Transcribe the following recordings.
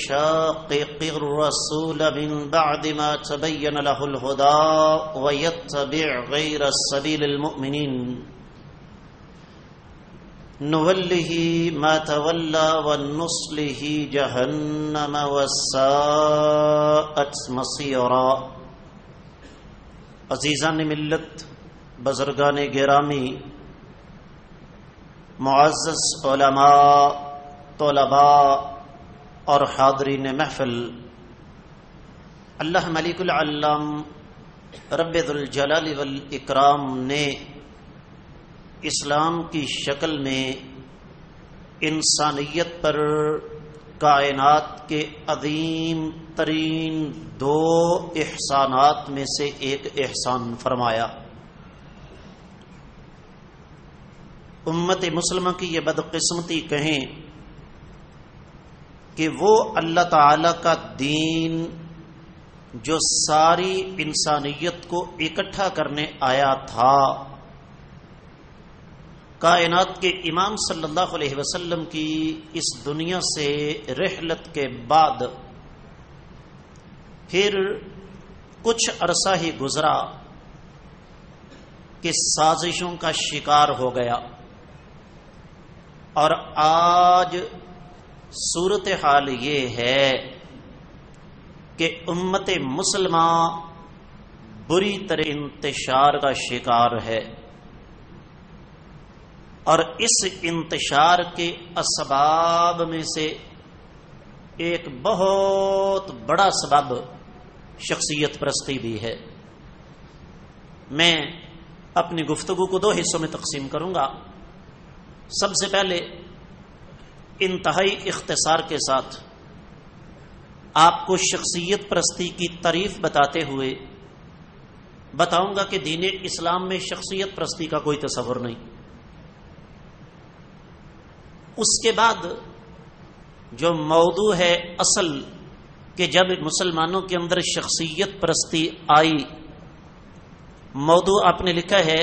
يشاقق الرسول من بعد ما تبين له الهدى ويتبع غير سبيل المؤمنين نوله ما تولى ونصله جهنم وساءت مصيرا۔ عزیزان ملت، بزرگان گرامی، معزز علماء، طلباء اور حاضرین محفل، اللہ ملک العلام رب ذوالجلال والاکرام نے اسلام کی شکل میں انسانیت پر کائنات کے عظیم ترین دو احسانات میں سے ایک احسان فرمایا۔ امت مسلمہ کی یہ بدقسمتی کہیں کہ وہ اللہ تعالی کا دین جو ساری انسانیت کو اکٹھا کرنے آیا تھا، کائنات کے امام صلی اللہ علیہ وسلم کی اس دنیا سے رحلت کے بعد پھر کچھ عرصہ ہی گزرا کہ سازشوں کا شکار ہو گیا، اور آج صورتحال یہ ہے کہ امت مسلمہ بری طرح انتشار کا شکار ہے، اور اس انتشار کے اسباب میں سے ایک بہت بڑا سبب شخصیت پرستی بھی ہے۔ میں اپنی گفتگو کو دو حصوں میں تقسیم کروں گا۔ سب سے پہلے انتہائی اختصار کے ساتھ آپ کو شخصیت پرستی کی تعریف بتاتے ہوئے بتاؤں گا کہ دین اسلام میں شخصیت پرستی کا کوئی تصور نہیں۔ اس کے بعد جو موضوع ہے اصل کہ جب مسلمانوں کے اندر شخصیت پرستی آئی، موضوع آپ نے لکھا ہے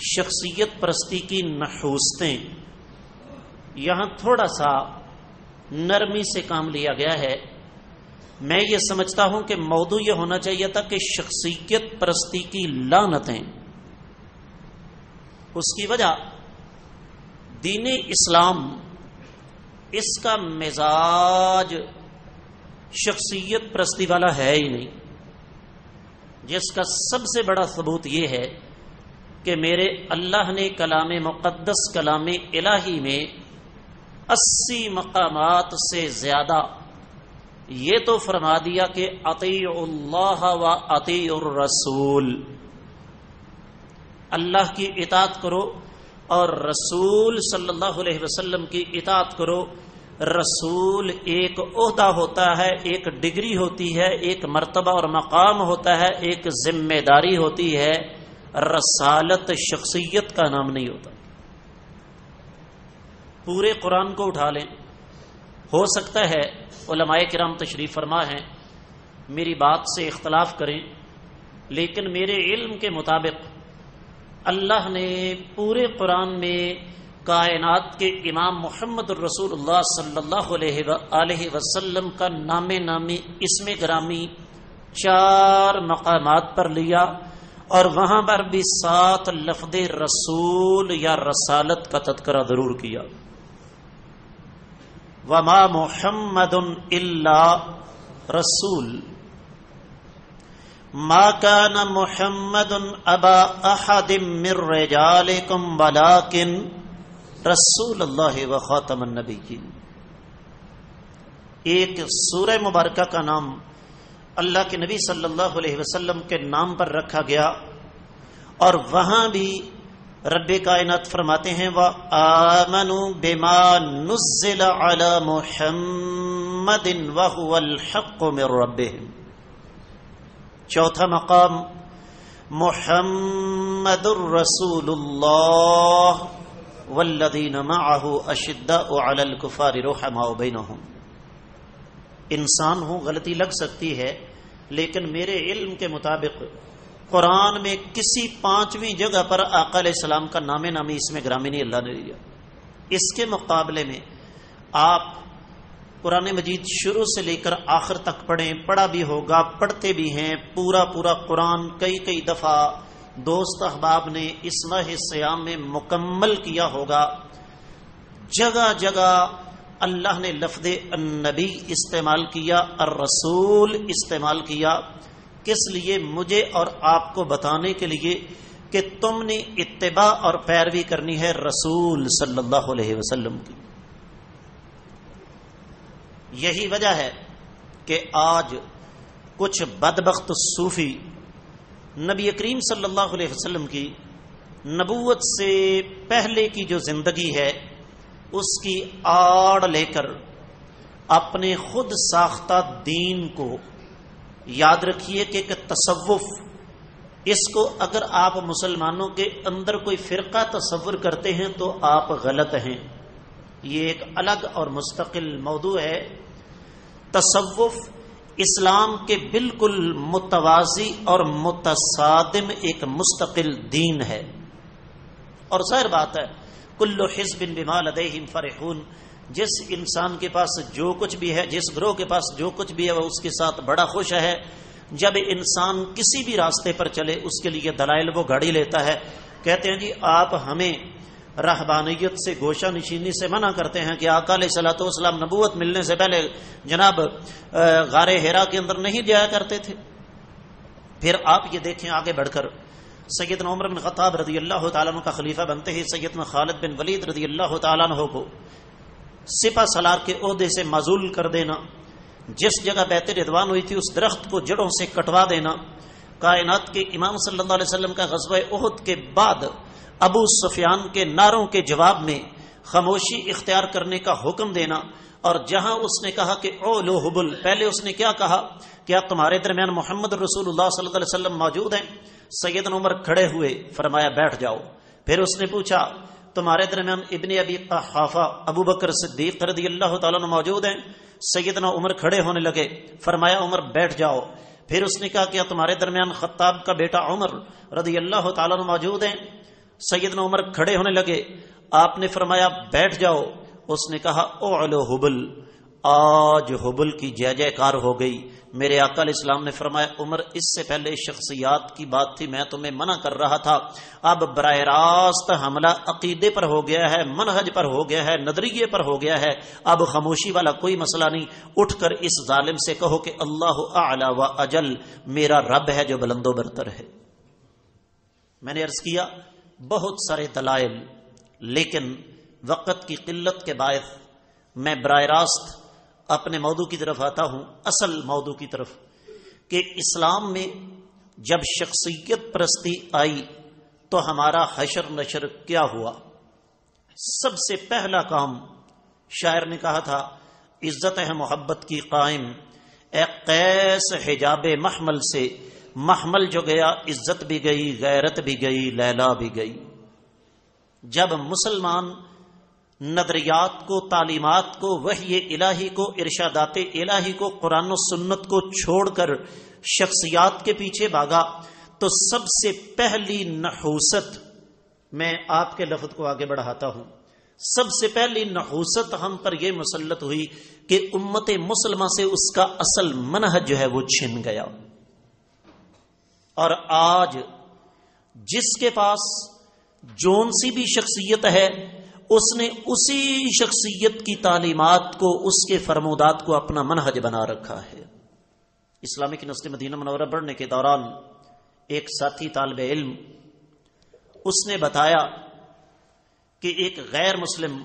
شخصیت پرستی کی نحوستیں۔ یہاں تھوڑا سا نرمی سے کام لیا گیا ہے۔ میں یہ سمجھتا ہوں کہ موضوع یہ ہونا چاہیے تھا کہ شخصیت پرستی کی لعنتیں۔ اس کی وجہ دین اسلام اس کا مزاج شخصیت پرستی والا ہے ہی نہیں، جس کا سب سے بڑا ثبوت یہ ہے کہ میرے اللہ نے کلام مقدس کلام الہی میں 80 مقامات سے زیادہ یہ تو فرما دیا کہ اطیعوا اللہ و اطیعوا الرسول، اللہ کی اطاعت کرو اور رسول صلی اللہ علیہ وسلم کی اطاعت کرو۔ رسول ایک عہدہ ہوتا ہے، ایک ڈگری ہوتی ہے، ایک مرتبہ اور مقام ہوتا ہے، ایک ذمہ داری ہوتی ہے۔ رسالت شخصیت کا نام نہیں ہوتا۔ پورے قرآن کو اٹھا لیں، ہو سکتا ہے علماء کرام تشریف فرما ہیں میری بات سے اختلاف کریں، لیکن میرے علم کے مطابق اللہ نے پورے قرآن میں کائنات کے امام محمد الرسول اللہ صلی اللہ علیہ وسلم کا نام نامی اسم گرامی 4 مقامات پر لیا، اور وہاں پر بھی 7 لفظ رسول یا رسالت کا تذکرہ ضرور کیا۔ وما محمد الا رسول ما كان محمد ابا احد من رجالكم ولكن رسول اللہ وخاتم النبیین۔ ایک سورہ مبارکہ کا نام اللہ کے نبی صلی اللہ علیہ وسلم کے نام پر رکھا گیا، اور وہاں بھی رب کائنات فرماتے ہیں وآمنوا بما نزل علی محمد وهو الحق من ربهم۔ چوتھا مقام محمد الرسول اللہ والذین معه اشداء علی الکفار رحماء بینہم۔ انسان ہوں غلطی لگ سکتی ہے، لیکن میرے علم کے مطابق قرآن میں کسی 5ویں جگہ پر آقا علیہ السلام کا نام نامی اس میں گرامی نہیں اللہ نے لیا۔ اس کے مقابلے میں آپ قرآن مجید شروع سے لے کر آخر تک پڑھیں، پڑھا بھی ہوگا، پڑھتے بھی ہیں، پورا قرآن کئی دفعہ دوست احباب نے اس ماہ سیام میں مکمل کیا ہوگا۔ جگہ جگہ اللہ نے لفظ النبی استعمال کیا، الرسول استعمال کیا، کس لیے؟ مجھے اور آپ کو بتانے کے لیے کہ تم نے اتباع اور پیروی کرنی ہے رسول صلی اللہ علیہ وسلم کی۔ یہی وجہ ہے کہ آج کچھ بدبخت صوفی نبی کریم صلی اللہ علیہ وسلم کی نبوت سے پہلے کی جو زندگی ہے اس کی آڑ لے کر اپنے خود ساختہ دین کو، یاد رکھیے کہ ایک تصوف، اس کو اگر آپ مسلمانوں کے اندر کوئی فرقہ تصور کرتے ہیں تو آپ غلط ہیں، یہ ایک الگ اور مستقل موضوع ہے۔ تصوف اسلام کے بالکل متوازی اور متصادم ایک مستقل دین ہے، اور ظاہر بات ہے کل حزب بما لدیہم فرحون، جس انسان کے پاس جو کچھ بھی ہے، جس گروہ کے پاس جو کچھ بھی ہے وہ اس کے ساتھ بڑا خوش ہے۔ جب انسان کسی بھی راستے پر چلے اس کے لیے دلائل وہ گھڑی لیتا ہے، کہتے ہیں جی آپ ہمیں رہبانیت سے، گوشہ نشینی سے منع کرتے ہیں کہ آقا علیہ الصلوۃ والسلام نبوت ملنے سے پہلے جناب غار حرا کے اندر نہیں جایا کرتے تھے۔ پھر آپ یہ دیکھیں آگے بڑھ کر سیدنا عمر بن خطاب رضی اللہ تعالیٰ عنہ کا خلیفہ بنتے ہی سیدنا خالد بن ولید رضی اللہ تعالیٰ عنہ کو سپہ سالار کے عہدے سے معزول کر دینا، جس جگہ بیعت رضوان ہوئی تھی اس درخت کو جڑوں سے کٹوا دینا، کائنات کے امام صلی اللہ علیہ وسلم کا غزوہ احد کے بعد ابو سفیان کے نعروں کے جواب میں خاموشی اختیار کرنے کا حکم دینا، اور جہاں اس نے کہا کہ اولو حبل، پہلے اس نے کیا کہا؟ کیا تمہارے درمیان محمد رسول اللہ صلی اللہ علیہ وسلم موجود ہیں؟ سیدنا عمر کھڑے ہوئے، فرمایا بیٹھ جاؤ۔ پھر اس نے پوچھا تمہارے درمیان ابن ابی قحافہ ابو بکر صدیق رضی اللہ تعالیٰ عنہ موجود ہیں؟ سیدنا عمر کھڑے ہونے لگے، فرمایا عمر بیٹھ جاؤ۔ پھر اس نے کہا کیا تمہارے درمیان خطاب کا بیٹا عمر رضی اللہ تعالیٰ عنہ موجود ہیں؟ سیدنا عمر کھڑے ہونے لگے، آپ نے فرمایا بیٹھ جاؤ۔ اس نے کہا اعلو حبل، آج حبل کی جے جے کار ہو گئی۔ میرے آقا علیہ السلام نے فرمایا عمر اس سے پہلے شخصیات کی بات تھی، میں تمہیں منع کر رہا تھا، اب براہ راست حملہ عقیدے پر ہو گیا ہے، منہج پر ہو گیا ہے، نظریے پر ہو گیا ہے، اب خاموشی والا کوئی مسئلہ نہیں، اٹھ کر اس ظالم سے کہو کہ اللہ اعلی و اجل، میرا رب ہے جو بلند و برتر ہے۔ میں نے عرض کیا بہت سارے دلائل، لیکن وقت کی قلت کے باعث میں براہ راست اپنے موضوع کی طرف آتا ہوں، اصل موضوع کی طرف، کہ اسلام میں جب شخصیت پرستی آئی تو ہمارا حشر نشر کیا ہوا؟ سب سے پہلا کام شاعر نے کہا تھا عزت ہے محبت کی قائم، اے قیس حجاب محمل سے، محمل جو گیا عزت بھی گئی، غیرت بھی گئی، لیلا بھی گئی۔ جب مسلمان نظریات کو، تعلیمات کو، وحی الہی کو، ارشادات الہی کو، قرآن و سنت کو چھوڑ کر شخصیات کے پیچھے بھاگا تو سب سے پہلی نحوست، میں آپ کے لفظ کو آگے بڑھاتا ہوں، سب سے پہلی نحوست ہم پر یہ مسلط ہوئی کہ امت مسلمہ سے اس کا اصل منہج جو ہے وہ چھن گیا۔ اور آج جس کے پاس جون سی بھی شخصیت ہے، اس نے اسی شخصیت کی تعلیمات کو، اس کے فرمودات کو اپنا منہج بنا رکھا ہے۔ اسلامک یونیورسٹی مدینہ منورہ پڑھنے کے دوران ایک ساتھی طالب علم، اس نے بتایا کہ ایک غیر مسلم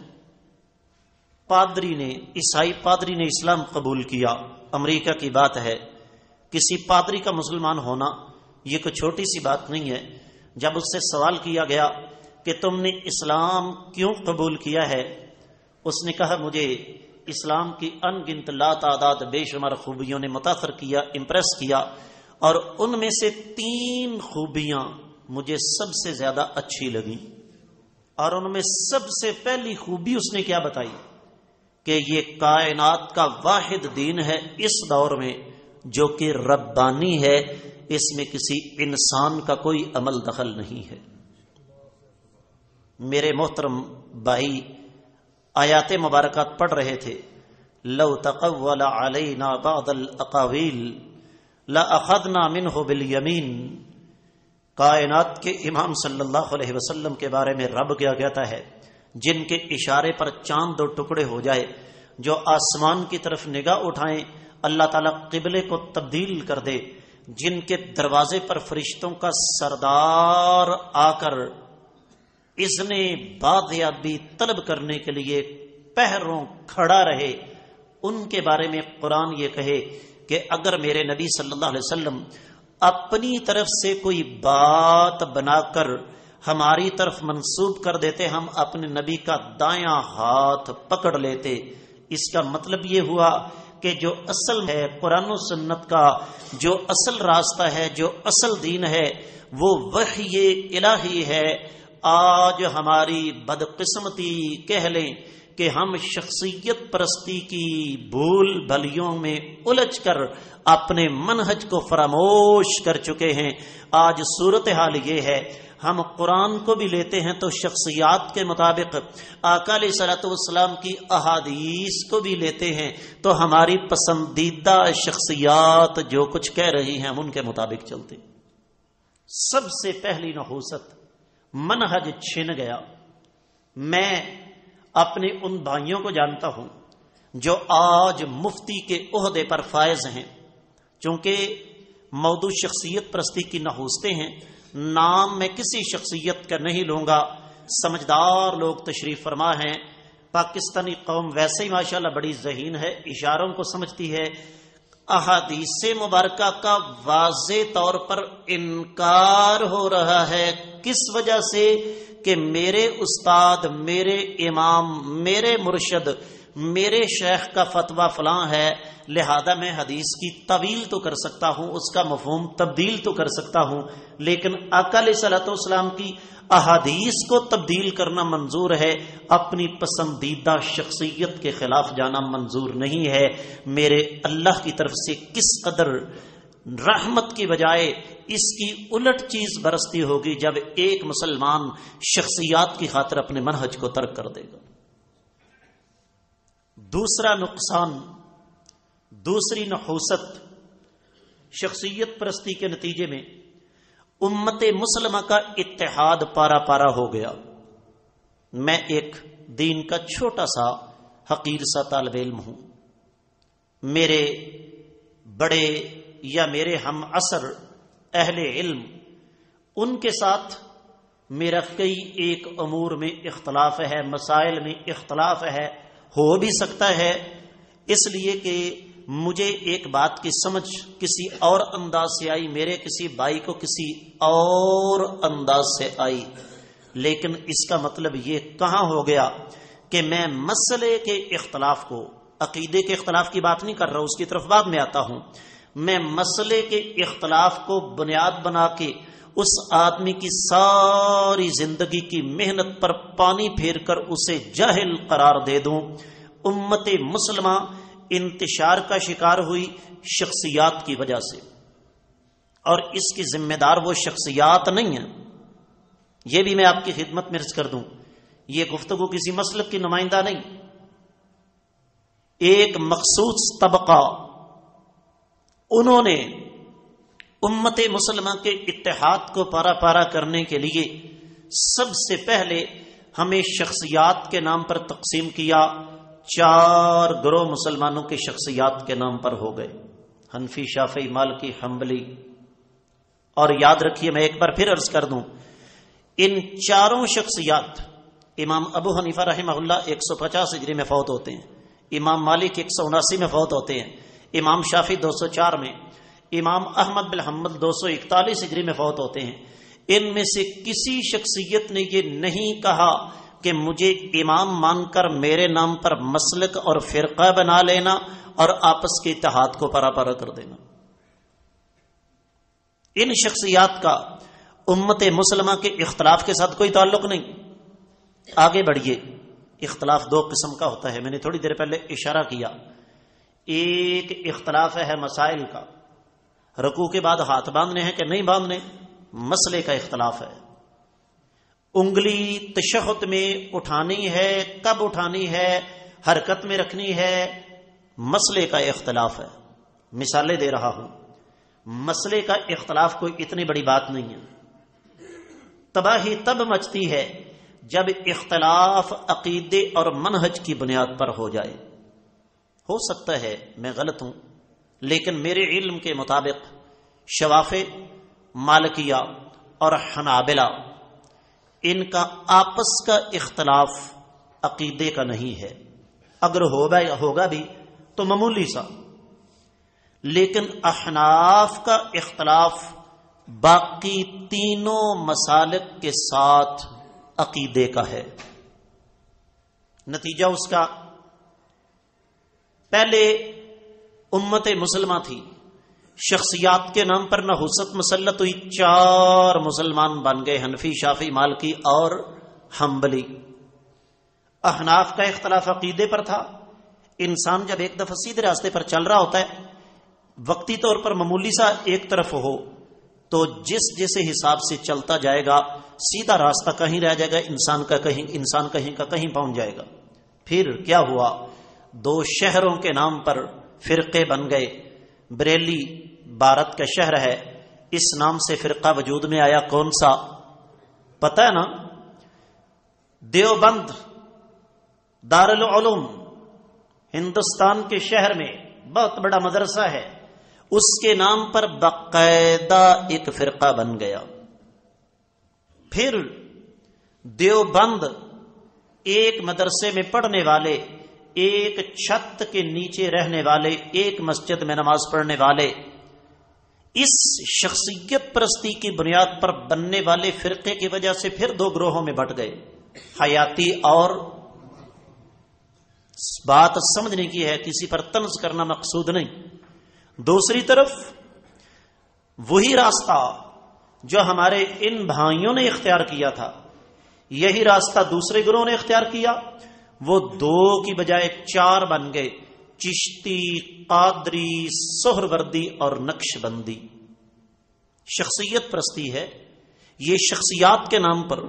پادری نے، عیسائی پادری نے اسلام قبول کیا، امریکہ کی بات ہے۔ کسی پادری کا مسلمان ہونا یہ کوئی چھوٹی سی بات نہیں ہے۔ جب اس سے سوال کیا گیا کہ تم نے اسلام کیوں قبول کیا ہے، اس نے کہا مجھے اسلام کی ان گنت لا تعداد بے شمار خوبیوں نے متاثر کیا، امپریس کیا، اور ان میں سے 3 خوبیاں مجھے سب سے زیادہ اچھی لگی، اور ان میں سب سے پہلی خوبی اس نے کیا بتائی کہ یہ کائنات کا واحد دین ہے اس دور میں جو کہ ربانی ہے، اس میں کسی انسان کا کوئی عمل دخل نہیں ہے۔ میرے محترم بھائی آیات مبارکات پڑھ رہے تھے، لو تقول علینا بعض الاقاویل لأخذنا منہ بالیمین. کائنات کے امام صلی اللہ علیہ وسلم کے بارے میں رب کیا کہتا ہے؟ جن کے اشارے پر چاند دو ٹکڑے ہو جائے، جو آسمان کی طرف نگاہ اٹھائیں اللہ تعالیٰ قبلے کو تبدیل کر دے، جن کے دروازے پر فرشتوں کا سردار آ کر اذن بادیابی طلب کرنے کے لیے پہروں کھڑا رہے، ان کے بارے میں قرآن یہ کہے کہ اگر میرے نبی صلی اللہ علیہ وسلم اپنی طرف سے کوئی بات بنا کر ہماری طرف منسوب کر دیتے، ہم اپنے نبی کا دایاں ہاتھ پکڑ لیتے. اس کا مطلب یہ ہوا کہ جو اصل ہے قرآن و سنت کا، جو اصل راستہ ہے، جو اصل دین ہے، وہ وحی الہی ہے. آج ہماری بدقسمتی کہہ لیں کہ ہم شخصیت پرستی کی بھول بھلیوں میں الجھ کر اپنے منہج کو فراموش کر چکے ہیں. آج صورتحال یہ ہے، ہم قرآن کو بھی لیتے ہیں تو شخصیات کے مطابق، آقا علیہ الصلوۃ والسلام کی احادیث کو بھی لیتے ہیں تو ہماری پسندیدہ شخصیات جو کچھ کہہ رہی ہیں ہم ان کے مطابق چلتے. سب سے پہلی نحوست، منہج چھن گیا. میں اپنے ان بھائیوں کو جانتا ہوں جو آج مفتی کے عہدے پر فائز ہیں، چونکہ موضوع شخصیت پرستی کی نحوستیں ہیں. نام میں کسی شخصیت کا نہیں لوں گا، سمجھدار لوگ تشریف فرما ہیں. پاکستانی قوم ویسے ہی ماشاءاللہ بڑی ذہین ہے، اشاروں کو سمجھتی ہے. احادیث مبارکہ کا واضح طور پر انکار ہو رہا ہے. کس وجہ سے؟ کہ میرے استاد، میرے امام، میرے مرشد، میرے شیخ کا فتویٰ فلاں ہے، لہذا میں حدیث کی تعویل تو کر سکتا ہوں، اس کا مفہوم تبدیل تو کر سکتا ہوں، لیکن آقا علیہ الصلوۃ والسلام کی احادیث کو تبدیل کرنا منظور ہے، اپنی پسندیدہ شخصیت کے خلاف جانا منظور نہیں ہے. میرے اللہ کی طرف سے کس قدر رحمت کی بجائے اس کی الٹ چیز برستی ہوگی جب ایک مسلمان شخصیات کی خاطر اپنے منہج کو ترک کر دے گا. دوسرا نقصان، دوسری نحوست، شخصیت پرستی کے نتیجے میں امت مسلمہ کا اتحاد پارا پارا ہو گیا. میں ایک دین کا چھوٹا سا حقیر سا طالب علم ہوں. میرے بڑے یا میرے ہم عصر اہل علم، ان کے ساتھ میرا کئی ایک امور میں اختلاف ہے، مسائل میں اختلاف ہے. ہو بھی سکتا ہے اس لیے کہ مجھے ایک بات کی سمجھ کسی اور انداز سے آئی، میرے کسی بھائی کو کسی اور انداز سے آئی، لیکن اس کا مطلب یہ کہاں ہو گیا کہ میں مسئلے کے اختلاف کو، عقیدے کے اختلاف کی بات نہیں کر رہا، اس کی طرف بعد میں آتا ہوں. میں مسئلے کے اختلاف کو بنیاد بنا کے اس آدمی کی ساری زندگی کی محنت پر پانی پھیر کر اسے جاہل قرار دے دوں. امت مسلمہ انتشار کا شکار ہوئی شخصیات کی وجہ سے، اور اس کی ذمہ دار وہ شخصیات نہیں ہیں. یہ بھی میں آپ کی خدمت میں عرض کر دوں، یہ گفتگو کسی مسلک کی نمائندہ نہیں. ایک مخصوص طبقہ، انہوں نے امت مسلمہ کے اتحاد کو پارا پارا کرنے کے لیے سب سے پہلے ہمیں شخصیات کے نام پر تقسیم کیا. 4 گروہ مسلمانوں کے شخصیات کے نام پر ہو گئے، حنفی، شافعی، مالکی، حنبلی. اور یاد رکھیے، میں ایک بار پھر عرض کر دوں، ان 4 شخصیات، امام ابو حنیفہ رحمہ اللہ 150 ہجری میں فوت ہوتے ہیں، امام مالک 179 میں فوت ہوتے ہیں، امام شافعی 204 میں، امام احمد بن حنبل 241 ہجری میں فوت ہوتے ہیں. ان میں سے کسی شخصیت نے یہ نہیں کہا کہ مجھے امام مان کر میرے نام پر مسلک اور فرقہ بنا لینا اور آپس کے اتحاد کو پارا پارا کر دینا. ان شخصیات کا امت مسلمہ کے اختلاف کے ساتھ کوئی تعلق نہیں. آگے بڑھیے. اختلاف 2 قسم کا ہوتا ہے، میں نے تھوڑی دیر پہلے اشارہ کیا. ایک اختلاف ہے مسائل کا، رکوع کے بعد ہاتھ باندھنے ہیں کہ نہیں باندھنے، مسئلے کا اختلاف ہے. انگلی تشہد میں اٹھانی ہے، کب اٹھانی ہے، حرکت میں رکھنی ہے، مسئلے کا اختلاف ہے. مثالیں دے رہا ہوں. مسئلے کا اختلاف کوئی اتنی بڑی بات نہیں ہے. تباہی تب مچتی ہے جب اختلاف عقیدے اور منہج کی بنیاد پر ہو جائے. ہو سکتا ہے میں غلط ہوں، لیکن میرے علم کے مطابق شوافع، مالکیہ اور حنابلہ ان کا آپس کا اختلاف عقیدے کا نہیں ہے. اگر ہوگا بھی تو معمولی سا. لیکن احناف کا اختلاف باقی تینوں مسالک کے ساتھ عقیدے کا ہے. نتیجہ اس کا، پہلے امت مسلمہ تھی، شخصیات کے نام پر نحوست مسلط ہوئی، 4 مسلمان بن گئے، حنفی، شافعی، مالکی اور حنبلی. احناف کا اختلاف عقیدے پر تھا. انسان جب ایک دفعہ سیدھے راستے پر چل رہا ہوتا ہے، وقتی طور پر معمولی سا ایک طرف ہو تو جس حساب سے چلتا جائے گا سیدھا راستہ کہیں رہ جائے گا، انسان کہیں کا کہیں پہنچ جائے گا. پھر کیا ہوا؟ 2 شہروں کے نام پر فرقے بن گئے. بریلی بھارت کا شہر ہے، اس نام سے فرقہ وجود میں آیا. کون سا؟ پتہ ہے نا؟ دیوبند دارالعلوم ہندوستان کے شہر میں بہت بڑا مدرسہ ہے، اس کے نام پر باقاعدہ ایک فرقہ بن گیا. پھر دیوبند ایک مدرسے میں پڑھنے والے، ایک چھت کے نیچے رہنے والے، ایک مسجد میں نماز پڑھنے والے، اس شخصیت پرستی کی بنیاد پر بننے والے فرقے کی وجہ سے پھر 2 گروہوں میں بٹ گئے. حیاتی اور بات سمجھنے کی ہے، کسی پر طنز کرنا مقصود نہیں. دوسری طرف وہی راستہ جو ہمارے ان بھائیوں نے اختیار کیا تھا، یہی راستہ دوسرے گروہ نے اختیار کیا. وہ 2 کی بجائے 4 بن گئے، چشتی، قادری، سہروردی اور نقش بندی. شخصیت پرستی ہے یہ، شخصیات کے نام پر،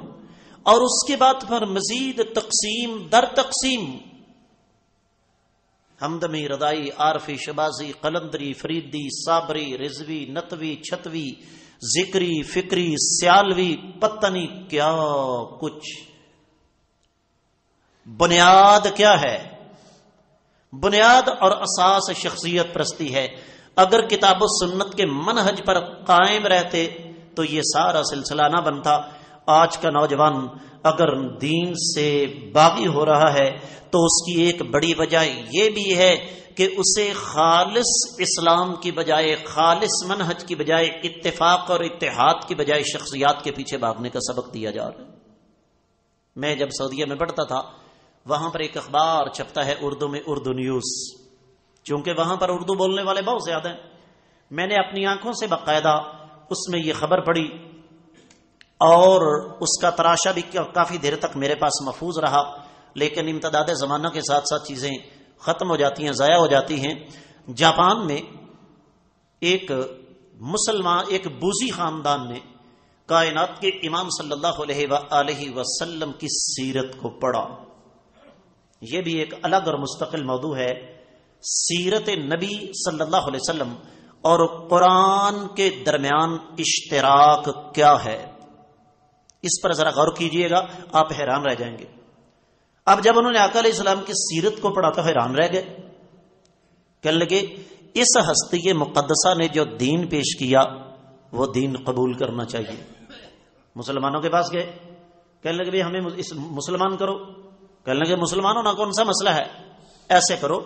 اور اس کے بعد پر مزید تقسیم در تقسیم. حمدمی، رضائی، عارفی، شبازی، قلندری، فریدی، صابری، رضوی، نتوی، چھتوی، ذکری، فکری، سیالوی، پتہ نہیں کیا کچھ. بنیاد کیا ہے؟ بنیاد اور اساس شخصیت پرستی ہے. اگر کتاب و سنت کے منہج پر قائم رہتے تو یہ سارا سلسلہ نہ بنتا. آج کا نوجوان اگر دین سے باغی ہو رہا ہے تو اس کی ایک بڑی وجہ یہ بھی ہے کہ اسے خالص اسلام کی بجائے، خالص منہج کی بجائے، اتفاق اور اتحاد کی بجائے شخصیات کے پیچھے بھاگنے کا سبق دیا جا رہا ہے. میں جب سعودیہ میں پڑھتا تھا، وہاں پر ایک اخبار چھپتا ہے اردو میں، اردو نیوز. چونکہ وہاں پر اردو بولنے والے بہت زیادہ ہیں، میں نے اپنی آنکھوں سے باقاعدہ اس میں یہ خبر پڑھی اور اس کا تراشا بھی کافی دیر تک میرے پاس محفوظ رہا. لیکن امتداد زمانہ کے ساتھ ساتھ چیزیں ختم ہو جاتی ہیں، ضائع ہو جاتی ہیں. جاپان میں ایک مسلمان، ایک بوزی خاندان نے کائنات کے امام صلی اللہ علیہ وآلہ وسلم کی سیرت کو پڑھا. یہ بھی ایک الگ اور مستقل موضوع ہے. سیرت نبی صلی اللہ علیہ وسلم اور قرآن کے درمیان اشتراک کیا ہے، اس پر ذرا غور کیجئے گا، آپ حیران رہ جائیں گے. اب جب انہوں نے آقا علیہ السلام کی سیرت کو پڑھا تو حیران رہ گئے. کہنے لگے اس ہستی مقدسہ نے جو دین پیش کیا وہ دین قبول کرنا چاہیے. مسلمانوں کے پاس گئے، کہنے لگے ہمیں اس مسلمان کرو. کہنے لگے مسلمان ہونا کون سا مسئلہ ہے، ایسے کرو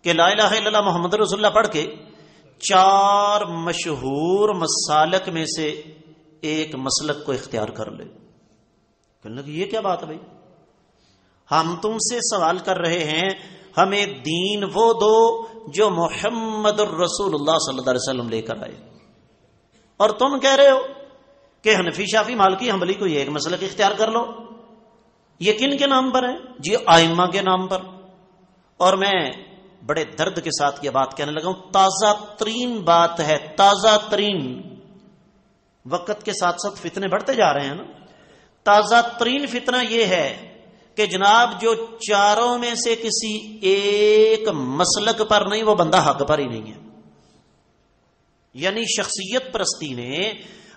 کہ لا الہ الا اللہ محمد رسول اللہ پڑھ کے 4 مشہور مسالک میں سے ایک مسلک کو اختیار کر لے. کہنے لگے یہ کیا بات ہے بھائی، ہم تم سے سوال کر رہے ہیں، ہمیں دین وہ دو جو محمد الرسول اللہ صلی اللہ علیہ وسلم لے کر آئے، اور تم کہہ رہے ہو کہ حنفی، شافعی، مالکی، حنبلی کو یہ ایک مسلک اختیار کر لو. یہ کن کے نام پر ہے؟ جی ائمہ کے نام پر. اور میں بڑے درد کے ساتھ یہ بات کہنے لگا ہوں، تازہ ترین بات ہے، تازہ ترین. وقت کے ساتھ ساتھ فتنے بڑھتے جا رہے ہیں نا. تازہ ترین فتنہ یہ ہے کہ جناب جو چاروں میں سے کسی ایک مسلک پر نہیں وہ بندہ حق پر ہی نہیں ہے. یعنی شخصیت پرستی نے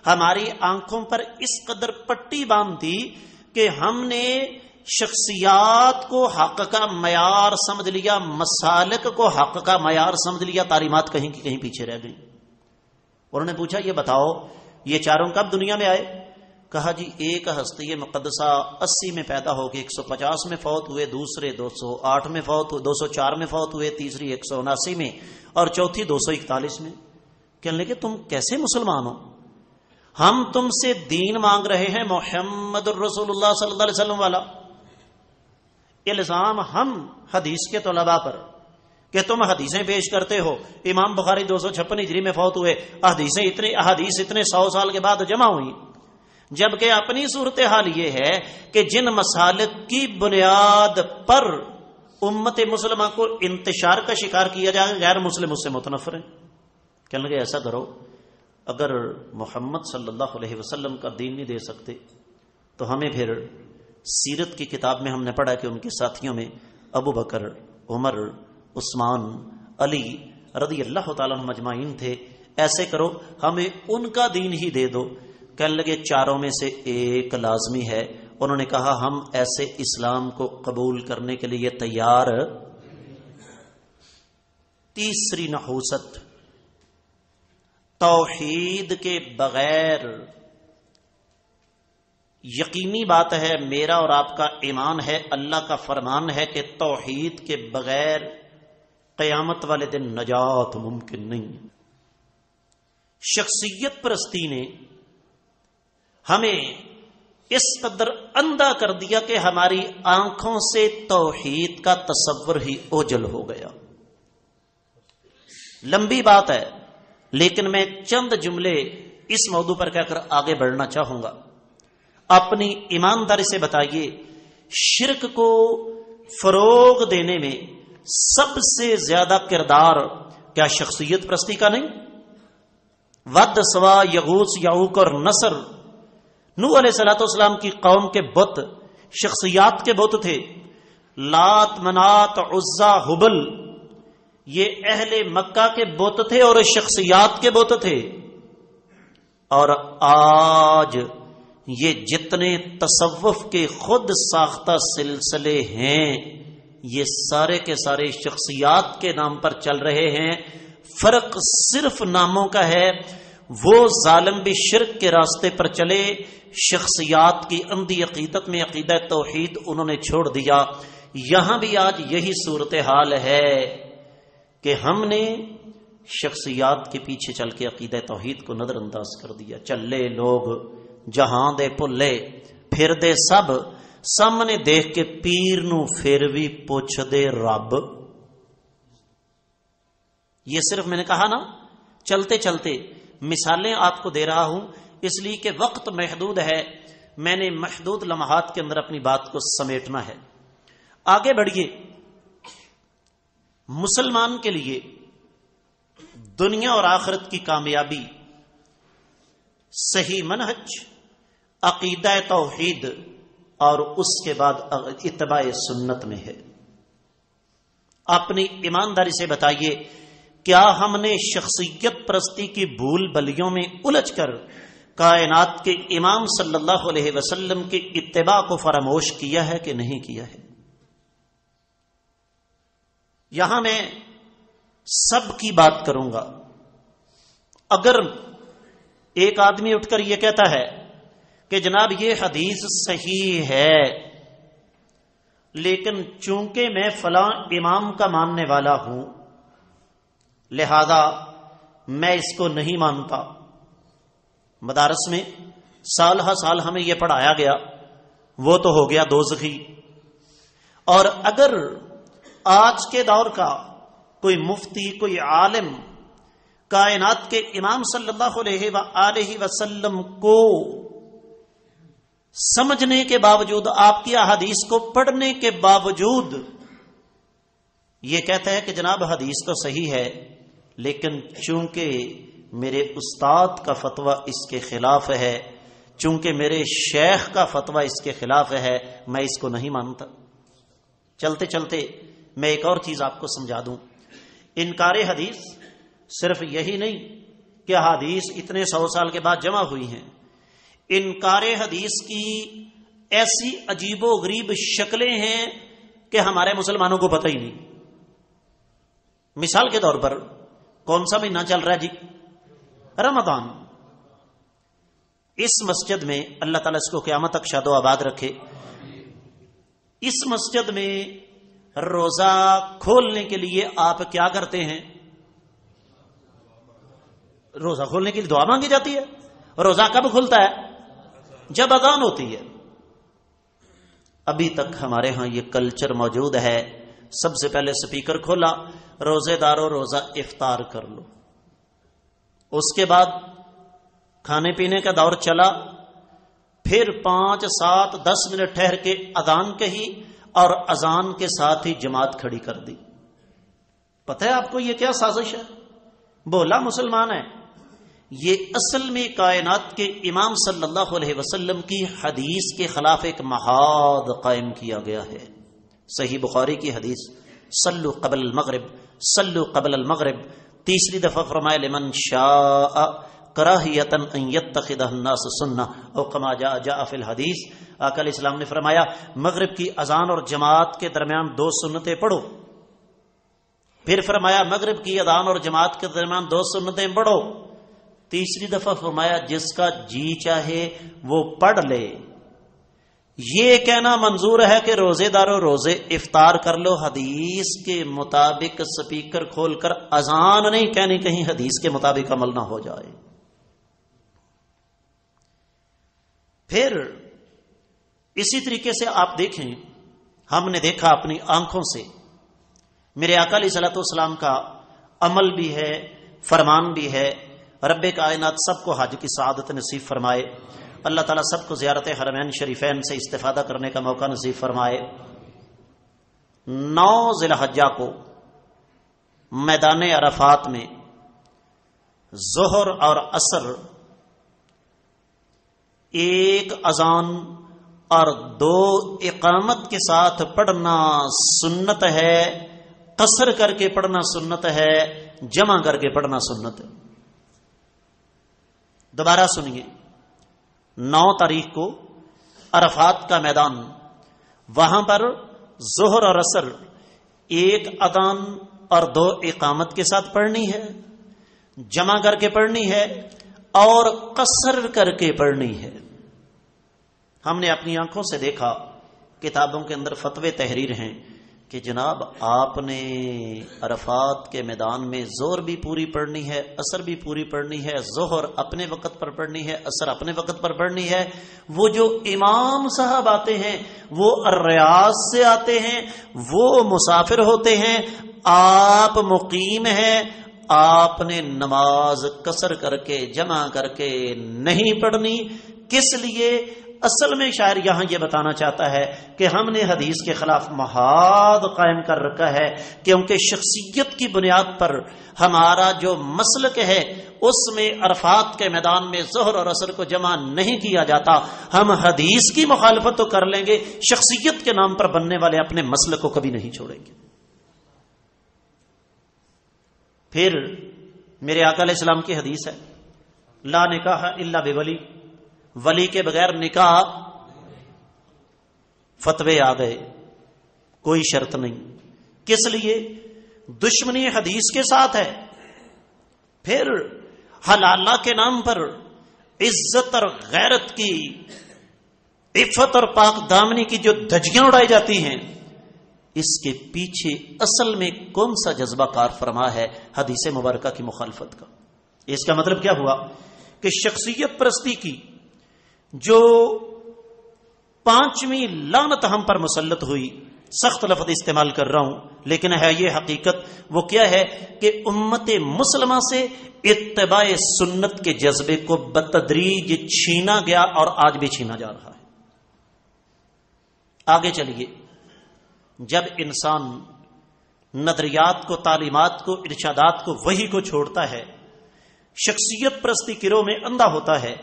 ہماری آنکھوں پر اس قدر پٹی باندھ دی کہ ہم نے شخصیات کو حق کا معیار سمجھ لیا، مسالک کو حق کا معیار سمجھ لیا، تعلیمات کہیں کی کہیں پیچھے رہ گئی. انہوں نے پوچھا یہ بتاؤ یہ چاروں کب دنیا میں آئے؟ کہا جی ایک ہستی مقدسہ 80 میں پیدا ہو کے 150 میں فوت ہوئے، دوسرے 208 میں فوت ہوئے، 204 میں فوت ہوئے، تیسری 179 میں اور چوتھی 241 میں. کہنے لگے تم کیسے مسلمان ہو؟ ہم تم سے دین مانگ رہے ہیں محمد الرسول اللہ صلی اللہ علیہ وسلم والا. الزام ہم حدیث کے طلباء پر کہ تم حدیثیں پیش کرتے ہو. امام بخاری 256 ہجری میں فوت ہوئے، احادیث اتنے 100 سال کے بعد جمع ہوئی، جبکہ اپنی صورتحال یہ ہے کہ جن مسالک کی بنیاد پر امت مسلمہ کو انتشار کا شکار کیا جائے غیر مسلم اس سے متنفر ہیں. کہنے لگے ایسا کرو، اگر محمد صلی اللہ علیہ وسلم کا دین نہیں دے سکتے تو ہمیں پھر سیرت کی کتاب میں ہم نے پڑھا کہ ان کے ساتھیوں میں ابو بکر، عمر، عثمان، علی رضی اللہ تعالیٰ عنہ مجمعین تھے. ایسے کرو ہمیں ان کا دین ہی دے دو. کہنے لگے چاروں میں سے ایک لازمی ہے. انہوں نے کہا ہم ایسے اسلام کو قبول کرنے کے لیے تیار. تیسری نحوست، توحید کے بغیر، یقینی بات ہے میرا اور آپ کا ایمان ہے، اللہ کا فرمان ہے کہ توحید کے بغیر قیامت والے دن نجات ممکن نہیں. شخصیت پرستی نے ہمیں اس قدر اندھا کر دیا کہ ہماری آنکھوں سے توحید کا تصور ہی اوجل ہو گیا. لمبی بات ہے لیکن میں چند جملے اس موضوع پر کہہ کر آگے بڑھنا چاہوں گا. اپنی ایمانداری سے بتائیے شرک کو فروغ دینے میں سب سے زیادہ کردار کیا شخصیت پرستی کا نہیں؟ ود، سوا، یغوث، یعوق اور نصر، نوح علیہ الصلوۃ والسلام کی قوم کے بت شخصیات کے بت تھے. لات، منات، عزا، حبل یہ اہل مکہ کے بت تھے اور شخصیات کے بت تھے. اور آج یہ جتنے تصوف کے خود ساختہ سلسلے ہیں یہ سارے کے سارے شخصیات کے نام پر چل رہے ہیں. فرق صرف ناموں کا ہے. وہ ظالم بھی شرک کے راستے پر چلے، شخصیات کی اندھی عقیدت میں عقیدہ توحید انہوں نے چھوڑ دیا. یہاں بھی آج یہی صورتحال ہے کہ ہم نے شخصیات کے پیچھے چل کے عقیدہ توحید کو نظر انداز کر دیا. چلے لوگ جہاں دے پلے پھر دے سب، سامنے دیکھ کے پیر نو پھر بھی پوچھ دے رب. یہ صرف میں نے کہا نا چلتے چلتے مثالیں آپ کو دے رہا ہوں اس لیے کہ وقت محدود ہے، میں نے محدود لمحات کے اندر اپنی بات کو سمیٹنا ہے. آگے بڑھیے. مسلمان کے لیے دنیا اور آخرت کی کامیابی صحیح منہج، عقیدہ توحید اور اس کے بعد اتباع سنت میں ہے. اپنی ایمانداری سے بتائیے کیا ہم نے شخصیت پرستی کی بھول بلیوں میں الجھ کر کائنات کے امام صلی اللہ علیہ وسلم کی اتباع کو فراموش کیا ہے کہ نہیں کیا ہے؟ یہاں میں سب کی بات کروں گا. اگر ایک آدمی اٹھ کر یہ کہتا ہے کہ جناب یہ حدیث صحیح ہے لیکن چونکہ میں فلاں امام کا ماننے والا ہوں لہذا میں اس کو نہیں مانتا. مدارس میں سال ہر سال ہمیں یہ پڑھایا گیا، وہ تو ہو گیا دوزخی. اور اگر آج کے دور کا کوئی مفتی، کوئی عالم کائنات کے امام صلی اللہ علیہ وآلہ وسلم کو سمجھنے کے باوجود، آپ کی احادیث کو پڑھنے کے باوجود یہ کہتا ہے کہ جناب حدیث تو صحیح ہے لیکن چونکہ میرے استاد کا فتویٰ اس کے خلاف ہے، چونکہ میرے شیخ کا فتویٰ اس کے خلاف ہے، میں اس کو نہیں مانتا۔ چلتے چلتے میں ایک اور چیز آپ کو سمجھا دوں۔ انکار حدیث صرف یہی نہیں کہ حدیث اتنے 100 سال کے بعد جمع ہوئی ہیں، انکار حدیث کی ایسی عجیب و غریب شکلیں ہیں کہ ہمارے مسلمانوں کو پتہ ہی نہیں۔ مثال کے طور پر کون سا مہینہ چل رہا ہے جی؟ رمضان۔ اس مسجد میں اللہ تعالیٰ اس کو قیامت تک شاد و آباد رکھے، اس مسجد میں روزہ کھولنے کے لیے آپ کیا کرتے ہیں؟ روزہ کھولنے کے لیے دعا مانگی جاتی ہے۔ روزہ کب کھلتا ہے؟ جب اذان ہوتی ہے۔ ابھی تک ہمارے ہاں یہ کلچر موجود ہے، سب سے پہلے سپیکر کھولا، روزے دارو روزہ افطار کر لو، اس کے بعد کھانے پینے کا دور چلا، پھر 5 7 10 منٹ ٹھہر کے اذان کہی اور اذان کے ساتھ ہی جماعت کھڑی کر دی۔ پتہ ہے آپ کو یہ کیا سازش ہے؟ بولا مسلمان ہے، یہ اصل میں کائنات کے امام صلی اللہ علیہ وسلم کی حدیث کے خلاف ایک محاذ قائم کیا گیا ہے۔ صحیح بخاری کی حدیث، صلو قبل المغرب، صلو قبل المغرب، تیسری دفعہ فرمایا لمن شاء کراہیتا ان یتخذہ الناس سنہ او کما جاء فی الحدیث۔ آقا علیہ السلام نے فرمایا مغرب کی اذان اور جماعت کے درمیان 2 سنتیں پڑھو، پھر فرمایا مغرب کی اذان اور جماعت کے درمیان 2 سنتیں پڑھو، تیسری دفعہ فرمایا جس کا جی چاہے وہ پڑھ لے۔ یہ کہنا منظور ہے کہ روزے دارو روزے افطار کر لو، حدیث کے مطابق سپیکر کھول کر اذان نہیں کہنی، کہیں حدیث کے مطابق عمل نہ ہو جائے۔ پھر اسی طریقے سے آپ دیکھیں، ہم نے دیکھا اپنی آنکھوں سے، میرے آقا علیہ الصلوۃ والسلام کا عمل بھی ہے، فرمان بھی ہے۔ رب کائنات سب کو حج کی سعادت نصیب فرمائے، اللہ تعالیٰ سب کو زیارت حرمین شریفین سے استفادہ کرنے کا موقع نصیب فرمائے۔ 9 ذی الحجہ کو میدان عرفات میں ظہر اور عصر ایک اذان اور 2 اقامت کے ساتھ پڑھنا سنت ہے، قصر کر کے پڑھنا سنت ہے، جمع کر کے پڑھنا سنت ہے۔ دوبارہ سنیے، 9 تاریخ کو عرفات کا میدان، وہاں پر ظہر اور عصر ایک اذان اور 2 اقامت کے ساتھ پڑھنی ہے، جمع کر کے پڑھنی ہے اور قصر کر کے پڑھنی ہے۔ ہم نے اپنی آنکھوں سے دیکھا، کتابوں کے اندر فتوے تحریر ہیں کہ جناب آپ نے عرفات کے میدان میں ظہر بھی پوری پڑھنی ہے، عصر بھی پوری پڑھنی ہے، ظہر اپنے وقت پر پڑھنی ہے، عصر اپنے وقت پر پڑھنی ہے۔ وہ جو امام صاحب آتے ہیں وہ الریاض سے آتے ہیں، وہ مسافر ہوتے ہیں، آپ مقیم ہیں، آپ نے نماز قصر کر کے جمع کر کے نہیں پڑھنی۔ کس لیے؟ اصل میں شاعر یہاں یہ بتانا چاہتا ہے کہ ہم نے حدیث کے خلاف محاذ قائم کر رکھا ہے، کیونکہ شخصیت کی بنیاد پر ہمارا جو مسلک ہے اس میں عرفات کے میدان میں ظہر اور عصر کو جمع نہیں کیا جاتا۔ ہم حدیث کی مخالفت تو کر لیں گے، شخصیت کے نام پر بننے والے اپنے مسلک کو کبھی نہیں چھوڑیں گے۔ پھر میرے آقا علیہ السلام کی حدیث ہے، لا نکاح الا بولی، ولی کے بغیر نکاح، فتوے آ گئے، کوئی شرط نہیں۔ کس لیے؟ دشمنی حدیث کے ساتھ ہے۔ پھر حلالہ کے نام پر عزت اور غیرت کی، عفت اور پاک دامنی کی جو دھجیاں اڑائی جاتی ہیں، اس کے پیچھے اصل میں کون سا جذبہ کار فرما ہے؟ حدیث مبارکہ کی مخالفت کا۔ اس کا مطلب کیا ہوا کہ شخصیت پرستی کی جو 5ویں لعنت ہم پر مسلط ہوئی، سخت لفظ استعمال کر رہا ہوں لیکن ہے یہ حقیقت، وہ کیا ہے کہ امت مسلمہ سے اتباع سنت کے جذبے کو بتدریج چھینا گیا اور آج بھی چھینا جا رہا ہے۔ آگے چلیے، جب انسان نظریات کو، تعلیمات کو، ارشادات کو، وحی کو چھوڑتا ہے، شخصیت پرستی گروہ میں اندھا ہوتا ہے،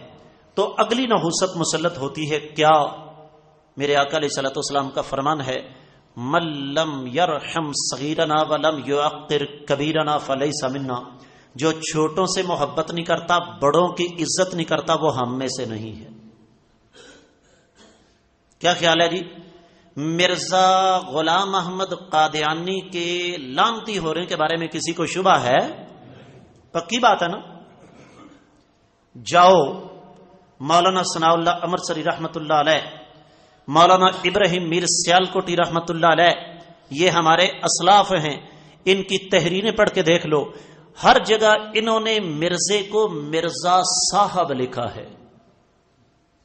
تو اگلی نحوست مسلط ہوتی ہے. کیا؟ میرے آقا علیہ الصلوۃ والسلام کا فرمان ہے من لم یرحم صغیرنا ولم یعقر کبیرنا فلیس منا. جو چھوٹوں سے محبت نہیں کرتا، بڑوں کی عزت نہیں کرتا، وہ ہم میں سے نہیں ہے. کیا خیال ہے جی؟ مرزا غلام احمد قادیانی کے لعنتی ہونے کے بارے میں کسی کو شبہ ہے؟ پکی بات ہے نا. جاؤ مولانا ثناء اللہ امرسری رحمت اللہ علیہ، مولانا ابراہیم میر سیالکوٹی رحمت اللہ علیہ، یہ ہمارے اسلاف ہیں، ان کی تحریریں پڑھ کے دیکھ لو. ہر جگہ انہوں نے مرزے کو مرزا صاحب لکھا ہے.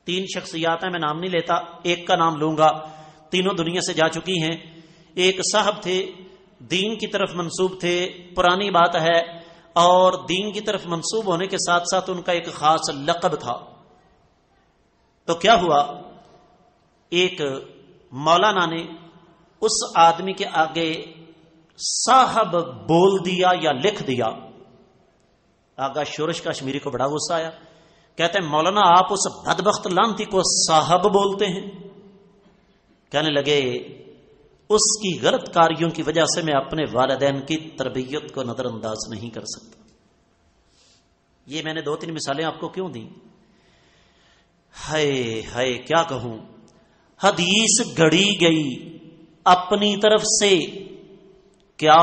3 شخصیات ہیں، میں نام نہیں لیتا، ایک کا نام لوں گا. تینوں دنیا سے جا چکی ہیں. ایک صاحب تھے، دین کی طرف منسوب تھے، پرانی بات ہے، اور دین کی طرف منسوب ہونے کے ساتھ ساتھ ان کا ایک خاص لقب تھا. تو کیا ہوا، ایک مولانا نے اس آدمی کے آگے صاحب بول دیا یا لکھ دیا. آگا شورش کشمیری کو بڑا غصہ آیا. کہتے ہیں مولانا آپ اس بدبخت لعنتی کو صاحب بولتے ہیں. کہنے لگے اس کی غلط کاریوں کی وجہ سے میں اپنے والدین کی تربیت کو نظر انداز نہیں کر سکتا. یہ میں نے 2-3 مثالیں آپ کو کیوں دی؟ ہائے ہائے کیا کہوں. حدیث گڑی گئی اپنی طرف سے. کیا؟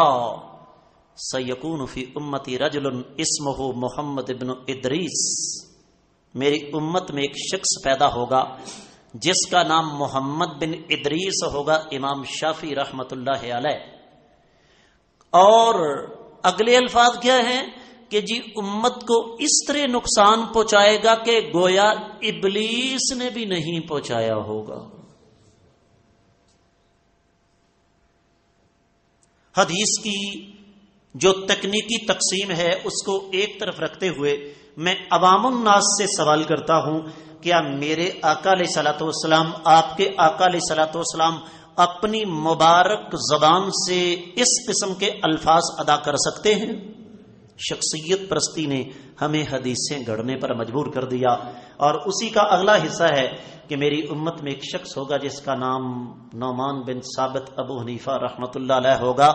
سیکون فی امتی رجل اسمہ محمد ابن ادریس. میری امت میں ایک شخص پیدا ہوگا جس کا نام محمد بن ادریس ہوگا، امام شافعی رحمت اللہ علیہ. اور اگلے الفاظ کیا ہیں کہ جی امت کو اس طرح نقصان پہنچائے گا کہ گویا ابلیس نے بھی نہیں پہنچایا ہوگا. حدیث کی جو تکنیکی تقسیم ہے اس کو ایک طرف رکھتے ہوئے میں عوام الناس سے سوال کرتا ہوں، کیا میرے آقا علیہ الصلوۃ والسلام، آپ کے آقا علیہ الصلوۃ والسلام اپنی مبارک زبان سے اس قسم کے الفاظ ادا کر سکتے ہیں؟ شخصیت پرستی نے ہمیں حدیثیں گڑھنے پر مجبور کر دیا. اور اسی کا اگلا حصہ ہے کہ میری امت میں ایک شخص ہوگا جس کا نام نعمان بن ثابت ابو حنیفہ رحمت اللہ علیہ ہوگا.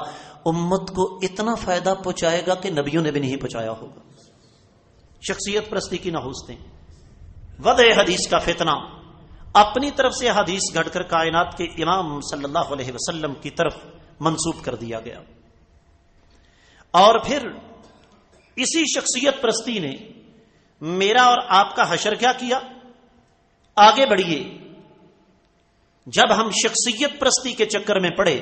امت کو اتنا فائدہ پہنچائے گا کہ نبیوں نے بھی نہیں پہنچایا ہوگا. شخصیت پرستی کی نحوستیں، وضع حدیث کا فتنہ، اپنی طرف سے حدیث گھڑ کر کائنات کے امام صلی اللہ علیہ وسلم کی طرف منسوب کر دیا گیا. اور پھر اسی شخصیت پرستی نے میرا اور آپ کا حشر کیا کیا؟ آگے بڑھیے. جب ہم شخصیت پرستی کے چکر میں پڑے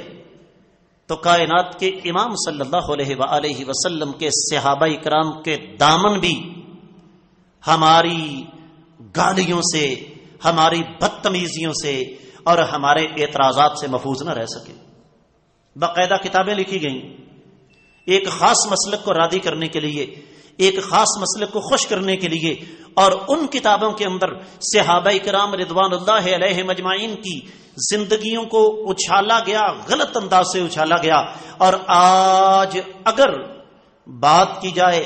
تو کائنات کے امام صلی اللہ علیہ وآلہ وسلم کے صحابہ کرام کے دامن بھی ہماری گالیوں سے، ہماری بدتمیزیوں سے اور ہمارے اعتراضات سے محفوظ نہ رہ سکے. باقاعدہ کتابیں لکھی گئیں ایک خاص مسلک کو راضی کرنے کے لیے، ایک خاص مسلک کو خوش کرنے کے لیے، اور ان کتابوں کے اندر صحابہ کرام رضوان اللہ علیہم اجمعین کی زندگیوں کو اچھالا گیا، غلط انداز سے اچھالا گیا. اور آج اگر بات کی جائے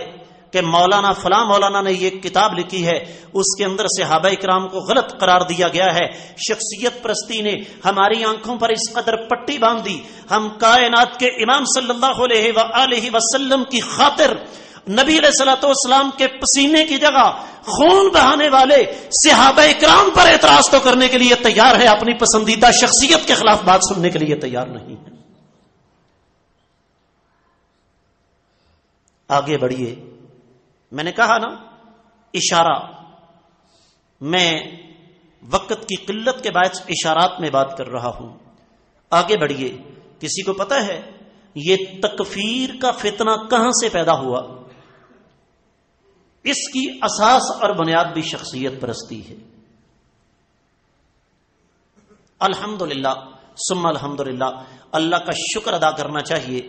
کہ مولانا فلاں مولانا نے یہ کتاب لکھی ہے، اس کے اندر صحابہ کرام کو غلط قرار دیا گیا ہے، شخصیت پرستی نے ہماری آنکھوں پر اس قدر پٹی باندھ دی، ہم کائنات کے امام صلی اللہ علیہ وآلہ وسلم کی خاطر نبی علیہ الصلوۃ والسلام کے پسینے کی جگہ خون بہانے والے صحابہ کرام پر اعتراض تو کرنے کے لیے تیار ہے، اپنی پسندیدہ شخصیت کے خلاف بات سننے کے لیے تیار نہیں ہے. آگے بڑھیے. میں نے کہا نا اشارہ، میں وقت کی قلت کے باعث اشارات میں بات کر رہا ہوں. آگے بڑھیے. کسی کو پتہ ہے یہ تکفیر کا فتنہ کہاں سے پیدا ہوا؟ اس کی اساس اور بنیاد بھی شخصیت پرستی ہے. الحمدللہ ثم الحمدللہ، اللہ کا شکر ادا کرنا چاہیے.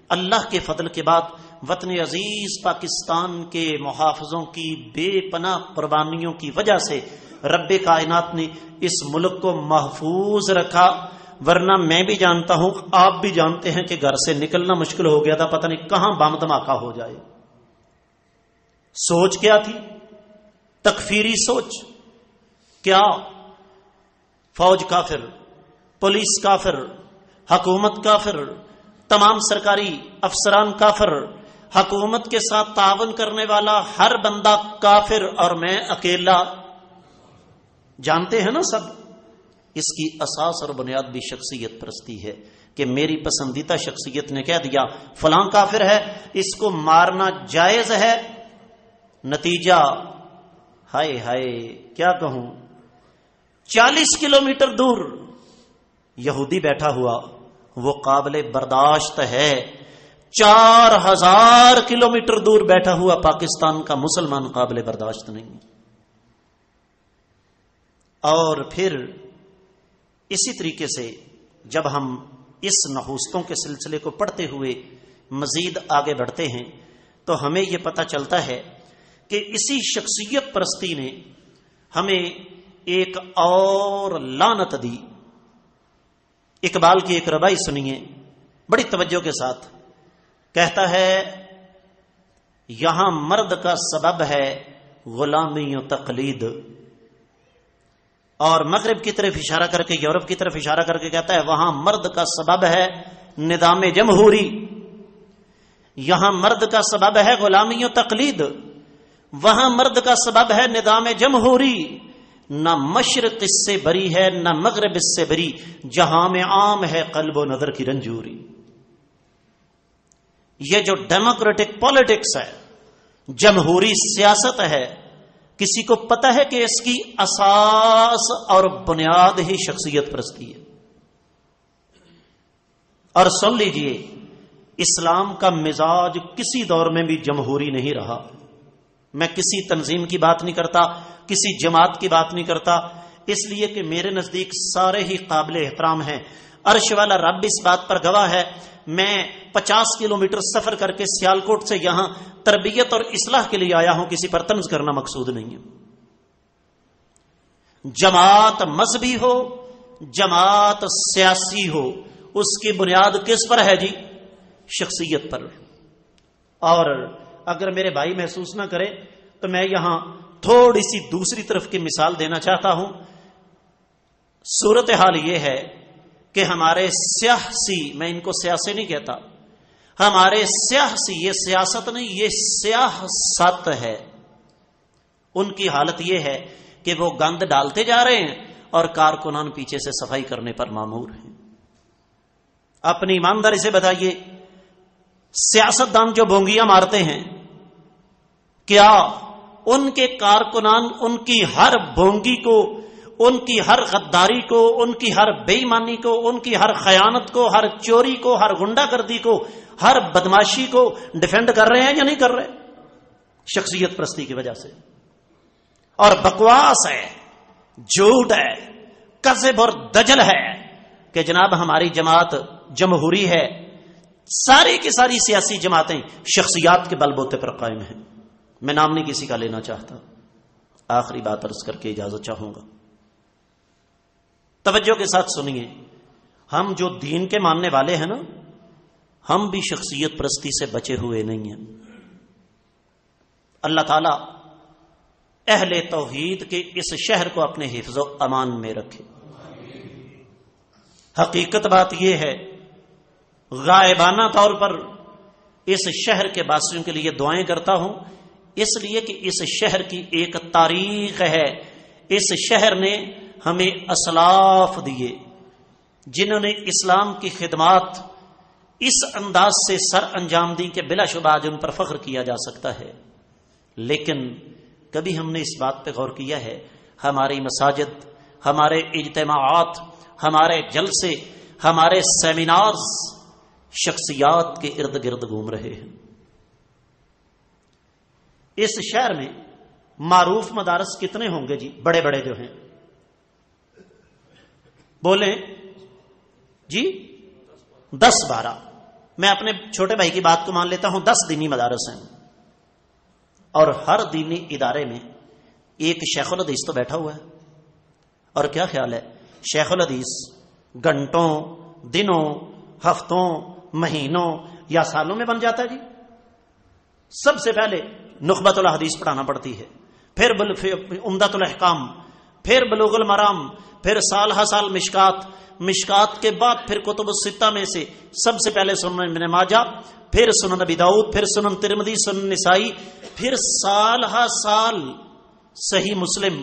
اللہ کے فضل کے بعد وطن عزیز پاکستان کے محافظوں کی بے پناہ قربانیوں کی وجہ سے رب کائنات نے اس ملک کو محفوظ رکھا. ورنہ میں بھی جانتا ہوں، آپ بھی جانتے ہیں کہ گھر سے نکلنا مشکل ہو گیا تھا، پتہ نہیں کہاں بم دھماکہ ہو جائے. سوچ کیا تھی؟ تکفیری سوچ. کیا فوج کافر، پولیس کافر، حکومت کافر، تمام سرکاری افسران کافر، حکومت کے ساتھ تعاون کرنے والا ہر بندہ کافر اور میں اکیلا؟ جانتے ہیں نا سب، اس کی اساس اور بنیاد بھی شخصیت پرستی ہے کہ میری پسندیدہ شخصیت نے کہہ دیا فلاں کافر ہے، اس کو مارنا جائز ہے۔ نتیجہ ہائے ہائے کیا کہوں، 40 کلومیٹر دور یہودی بیٹھا ہوا وہ قابل برداشت ہے، 4000 کلومیٹر دور بیٹھا ہوا پاکستان کا مسلمان قابل برداشت نہیں۔ اور پھر اسی طریقے سے جب ہم اس نحوستوں کے سلسلے کو پڑھتے ہوئے مزید آگے بڑھتے ہیں تو ہمیں یہ پتہ چلتا ہے کہ اسی شخصیت پرستی نے ہمیں ایک اور لعنت دی۔ اقبال کی ایک ربائی سنیے بڑی توجہ کے ساتھ، کہتا ہے یہاں مرد کا سبب ہے غلامی و تقلید، اور مغرب کی طرف اشارہ کر کے، یورپ کی طرف اشارہ کر کے کہتا ہے وہاں مرد کا سبب ہے نظام جمہوری، یہاں مرد کا سبب ہے غلامی و تقلید، وہاں مرد کا سبب ہے نظام جمہوری۔ نہ مشرق اس سے بری ہے نہ مغرب اس سے بری، جہاں میں عام ہے قلب و نظر کی رنجوری۔ یہ جو ڈیموکریٹک پالیٹکس ہے، جمہوری سیاست ہے، کسی کو پتہ ہے کہ اس کی اساس اور بنیاد ہی شخصیت پرستی ہے۔ اور سن لیجئے، اسلام کا مزاج کسی دور میں بھی جمہوری نہیں رہا۔ میں کسی تنظیم کی بات نہیں کرتا، کسی جماعت کی بات نہیں کرتا، اس لیے کہ میرے نزدیک سارے ہی قابل احترام ہیں۔ عرش والا رب اس بات پر گواہ ہے، میں 50 کلومیٹر سفر کر کے سیالکوٹ سے یہاں تربیت اور اصلاح کے لیے آیا ہوں، کسی پر طنز کرنا مقصود نہیں ہے۔ جماعت مذہبی ہو، جماعت سیاسی ہو، اس کی بنیاد کس پر ہے جی؟ شخصیت پر۔ اور اگر میرے بھائی محسوس نہ کرے تو میں یہاں تھوڑی سی دوسری طرف کی مثال دینا چاہتا ہوں۔ صورتحال یہ ہے کہ ہمارے سیاسی، میں ان کو سیاسی نہیں کہتا، ہمارے سیاسی، یہ سیاست نہیں یہ سیاست ہے، ان کی حالت یہ ہے کہ وہ گند ڈالتے جا رہے ہیں اور کارکنان پیچھے سے صفائی کرنے پر مامور ہیں۔ اپنی ایمانداری سے بتائیے، سیاستدان جو بونگیاں مارتے ہیں، کیا ان کے کارکنان ان کی ہر بونگی کو، ان کی ہر غداری کو، ان کی ہر بے ایمانی کو، ان کی ہر خیانت کو، ہر چوری کو، ہر غنڈہ گردی کو، ہر بدماشی کو ڈیفینڈ کر رہے ہیں یا نہیں کر رہے؟ شخصیت پرستی کی وجہ سے۔ اور بکواس ہے، جھوٹ ہے، کذب اور دجل ہے کہ جناب ہماری جماعت جمہوری ہے۔ ساری کی ساری سیاسی جماعتیں شخصیات کے بل بوتے پر قائم ہیں۔ میں نام نہیں کسی کا لینا چاہتا۔ آخری بات عرض کر کے اجازت چاہوں گا، توجہ کے ساتھ سنیے۔ ہم جو دین کے ماننے والے ہیں نا، ہم بھی شخصیت پرستی سے بچے ہوئے نہیں ہیں۔ اللہ تعالی اہل توحید کے اس شہر کو اپنے حفظ و امان میں رکھے۔ حقیقت بات یہ ہے، غائبانہ طور پر اس شہر کے باسیوں کے لیے دعائیں کرتا ہوں، اس لیے کہ اس شہر کی ایک تاریخ ہے۔ اس شہر نے ہمیں اسلاف دیے جنہوں نے اسلام کی خدمات اس انداز سے سر انجام دی کہ بلا شبہ آج ان پر فخر کیا جا سکتا ہے۔ لیکن کبھی ہم نے اس بات پہ غور کیا ہے، ہماری مساجد، ہمارے اجتماعات، ہمارے جلسے، ہمارے سیمینارز شخصیات کے ارد گرد گھوم رہے ہیں۔ اس شہر میں معروف مدارس کتنے ہوں گے جی؟ بڑے بڑے جو ہیں، بولیں جی؟ 10-12۔ میں اپنے چھوٹے بھائی کی بات کو مان لیتا ہوں، 10 دینی مدارس ہیں، اور ہر دینی ادارے میں ایک شیخ الحدیث تو بیٹھا ہوا ہے۔ اور کیا خیال ہے، شیخ الحدیث گھنٹوں، دنوں، ہفتوں، مہینوں یا سالوں میں بن جاتا ہے جی؟ سب سے پہلے نخبۃ الحدیث پڑھانا پڑتی ہے، پھر عمدۃ الاحکام، پھر بلوغ المرام، پھر سال ہا سال مشکات، مشکات کے بعد پھر کتب الستہ میں سے سب سے پہلے سنن ابن ماجہ، پھر سنن ابی داؤد، پھر سنن ترمذی، سنن نسائی، پھر سال ہا سال صحیح مسلم،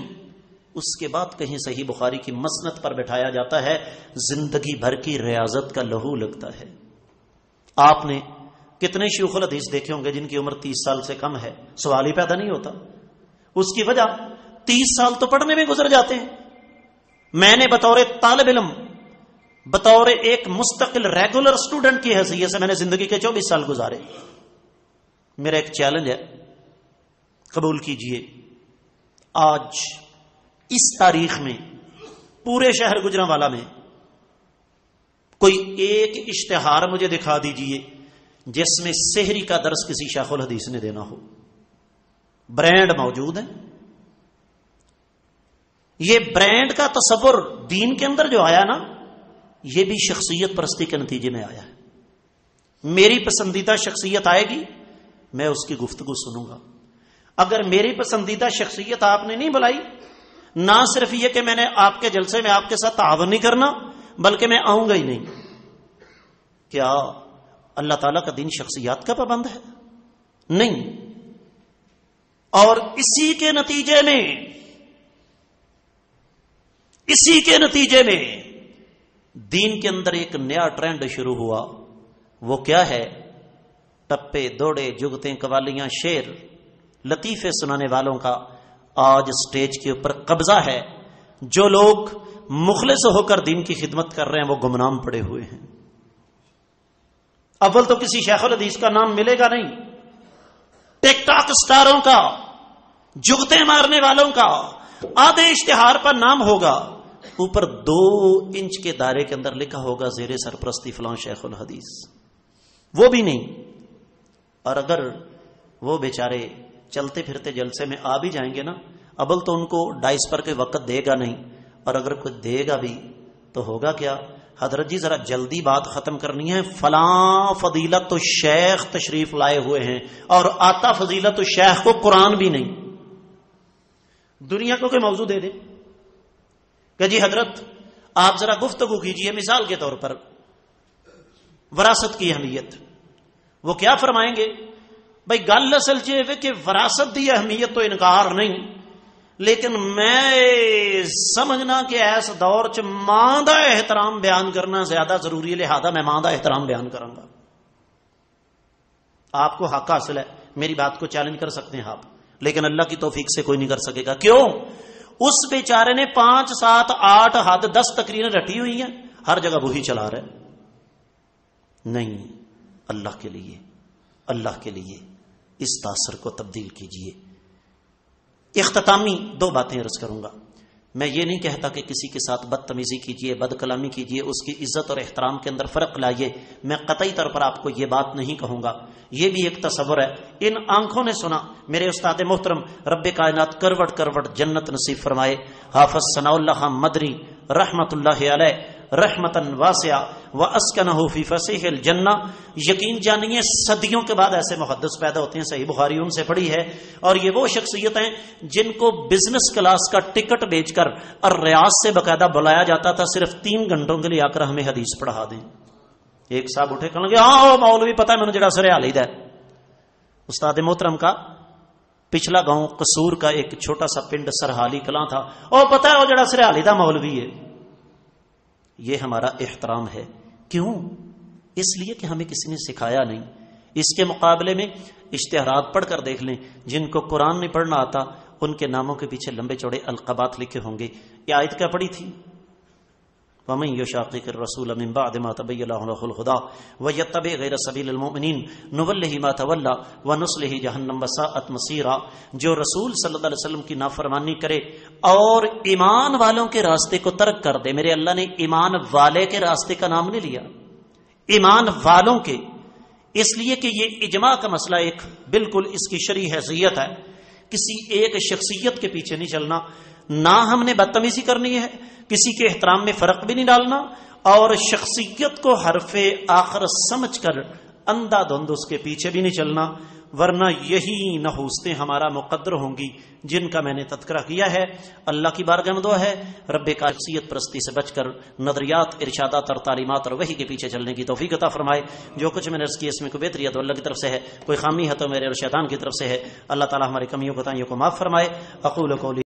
اس کے بعد کہیں صحیح بخاری کی مسند پر بٹھایا جاتا ہے، زندگی بھر کی ریاضت کا لہو لگتا ہے۔ آپ نے کتنے شیوخ الحدیث دیکھے ہوں گے جن کی عمر 30 سال سے کم ہے، سوال ہی پیدا نہیں ہوتا۔ اس کی وجہ 30 سال تو پڑھنے میں گزر جاتے ہیں۔ میں نے بطور طالب علم، بطور ایک مستقل ریگولر اسٹوڈنٹ کی حیثیت سے میں نے زندگی کے 24 سال گزارے۔ میرا ایک چیلنج ہے، قبول کیجئے، آج اس تاریخ میں پورے شہر گجرانوالہ میں کوئی ایک اشتہار مجھے دکھا دیجئے جس میں سحری کا درس کسی شیخ الحدیث نے دینا ہو۔ برانڈ موجود ہے، یہ برانڈ کا تصور دین کے اندر جو آیا نا، یہ بھی شخصیت پرستی کے نتیجے میں آیا ہے۔ میری پسندیدہ شخصیت آئے گی، میں اس کی گفتگو سنوں گا۔ اگر میری پسندیدہ شخصیت آپ نے نہیں بلائی، نہ صرف یہ کہ میں نے آپ کے جلسے میں آپ کے ساتھ تعاون نہیں کرنا، بلکہ میں آؤں گا ہی نہیں۔ کیا اللہ تعالیٰ کا دین شخصیات کا پابند ہے؟ نہیں۔ اور اسی کے نتیجے میں دین کے اندر ایک نیا ٹرینڈ شروع ہوا۔ وہ کیا ہے؟ ٹپے، دوڑے، جگتیں، قوالیاں، شعر، لطیفے سنانے والوں کا آج سٹیج کے اوپر قبضہ ہے۔ جو لوگ مخلص ہو کر دین کی خدمت کر رہے ہیں وہ گمنام پڑے ہوئے ہیں۔ اول تو کسی شیخ الحدیث کا نام ملے گا نہیں، ٹک ٹاک سٹاروں کا، جگتیں مارنے والوں کا آدھے اشتہار پر نام ہوگا، اوپر 2 انچ کے دائرے کے اندر لکھا ہوگا زیر سرپرستی فلاں شیخ الحدیث، وہ بھی نہیں۔ اور اگر وہ بیچارے چلتے پھرتے جلسے میں آ بھی جائیں گے نا، ابل تو ان کو ڈائس پر کے وقت دے گا نہیں، اور اگر کوئی دے گا بھی تو ہوگا کیا؟ حضرت جی ذرا جلدی بات ختم کرنی ہے، فلاں فضیلت تو شیخ تشریف لائے ہوئے ہیں، اور آتا فضیلت تو شیخ کو قرآن بھی نہیں۔ دنیا کو کوئی موضوع دے دے کہ جی حضرت آپ ذرا گفتگو کیجئے، مثال کے طور پر وراثت کی اہمیت، وہ کیا فرمائیں گے؟ بھائی گل اصل یہ کہ وراثت کی اہمیت تو انکار نہیں، لیکن میں سمجھنا کہ ایس دور چ ماں دا احترام بیان کرنا زیادہ ضروری ہے، لہذا میں ماں دا احترام بیان کروں گا۔ آپ کو حق حاصل ہے، میری بات کو چیلنج کر سکتے ہیں آپ، لیکن اللہ کی توفیق سے کوئی نہیں کر سکے گا۔ کیوں؟ اس بیچارے نے 5 7 8 حد 10 تقریریں رٹی ہوئی ہیں، ہر جگہ وہی چلا رہے۔ نہیں، اللہ کے لیے، اللہ کے لیے اس تاثر کو تبدیل کیجئے۔ اختتامی 2 باتیں عرض کروں گا۔ میں یہ نہیں کہتا کہ کسی کے ساتھ بدتمیزی کیجئے، بد کلامی کیجئے، اس کی عزت اور احترام کے اندر فرق لائیے، میں قطعی طور پر آپ کو یہ بات نہیں کہوں گا۔ یہ بھی ایک تصور ہے، ان آنکھوں نے سنا۔ میرے استاد محترم رب کائنات کروٹ کروٹ جنت نصیب فرمائے، حافظ ثناء اللہ مدنی رحمت اللہ علیہ رحمتاً واسعہ واسکنہ فی فسیح الجنہ۔ یقین جانیے صدیوں کے بعد ایسے محدث پیدا ہوتے ہیں، صحیح بخاری ان سے پڑھی ہے، اور یہ وہ شخصیت ہیں جن کو بزنس کلاس کا ٹکٹ بیچ کر اور ریاض سے باقاعدہ بلایا جاتا تھا صرف 3 گھنٹوں کے لیے آ کر ہمیں حدیث پڑھا دیں۔ ایک صاحب اٹھے کہنے لگے، ہاں مولوی پتہ ہے میں نے جڑا سر حالید ہے۔ استاد محترم کا پچھلا گاؤں قصور کا ایک چھوٹا سا پنڈ سرحالی کلاں تھا، او پتہ ہے وہ جڑا سر حالید مولوی ہے۔ یہ ہمارا احترام ہے۔ کیوں؟ اس لیے کہ ہمیں کسی نے سکھایا نہیں۔ اس کے مقابلے میں اشتہارات پڑھ کر دیکھ لیں، جن کو قرآن نہیں پڑھنا آتا ان کے ناموں کے پیچھے لمبے چوڑے القابات لکھے ہوں گے۔ یہ آیت کیا پڑھی تھی؟ وَمَن يُشَاقِقِ الرَّسُولَ مِن بَعْدِ مَا تَبَيَّنَ لَهُ الْهُدَىٰ وَيَتَّبِعْ غَيْرَ سَبِيلِ الْمُؤْمِنِينَ نُوَلِّهِ مَا تَوَلَّىٰ وَنُصْلِهِ جَهَنَّمَ وَسَاءَتْ مَصِيرًا۔ جو رسول صلی اللہ علیہ وسلم کی نافرمانی کرے اور ایمان والوں کے راستے کو ترک کر دے، میرے اللہ نے ایمان والے کے راستے کا نام نہیں لیا، ایمان والوں کے، اس لیے کہ یہ اجماع کا مسئلہ ایک بالکل اس کی شرعی حیثیت ہے۔ کسی ایک شخصیت کے پیچھے نہیں چلنا، نہ ہم نے بدتمیزی کرنی ہے، کسی کے احترام میں فرق بھی نہیں ڈالنا، اور شخصیت کو حرف آخر سمجھ کر اندھا دھند اس کے پیچھے بھی نہیں چلنا۔ ورنہ یہی نحوستیں ہمارا مقدر ہوں گی جن کا میں نے تذکرہ کیا ہے۔ اللہ کی بارگاہ میں دعا ہے رب کا شخصیت پرستی سے بچ کر نظریات، ارشادات اور تعلیمات اور وحی کے پیچھے چلنے کی توفیق عطا فرمائے۔ جو کچھ میں نے عرض کیا اس میں کوئی بہتری ہے تو اللہ کی طرف سے ہے، کوئی خامی ہے تو میرے اور شیطان کی طرف سے ہے۔ اللہ تعالی ہماری کمیوں کوتاہیوں کو معاف فرمائے۔ اقول قولی